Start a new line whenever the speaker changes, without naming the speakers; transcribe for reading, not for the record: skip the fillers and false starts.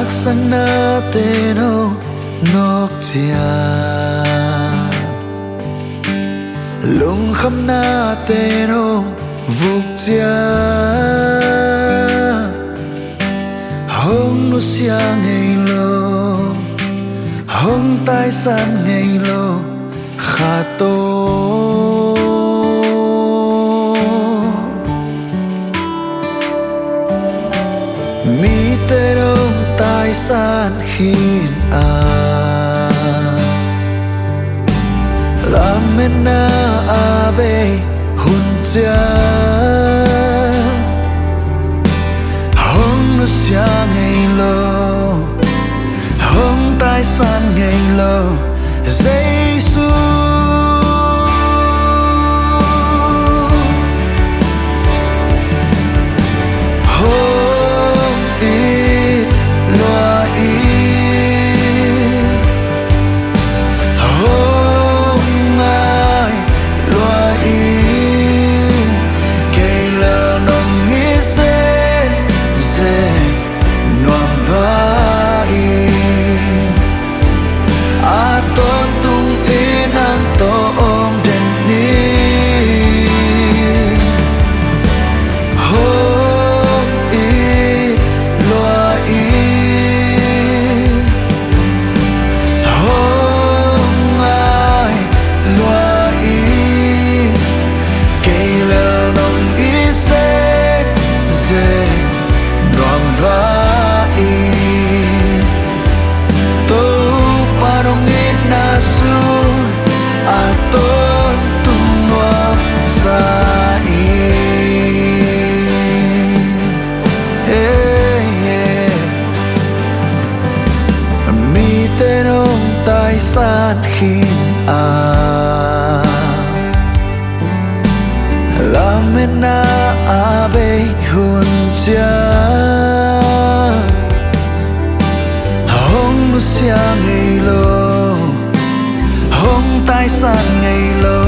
sana teno nok chia lung kham na teno vuk chia hong nu sia ngei lo hong tai san ngei lo kha to mi teno tai san khin Lamena abe hunja hong nu sia ngei lo hong tai san ngei lo Giêsu hong ít loa ít hong ai loa ít cây lơ nong ít sen sen non loa ít a tôn tung in an to om den ni hong ít loa ít hong ai loa ít cây lơ nong ít sen sen non loa ít Topa nong in na su a tôn tung loa sa mi tên ông tai san khin Lamena abe hunja hong nu sia ngei lo hong tai san ngei lo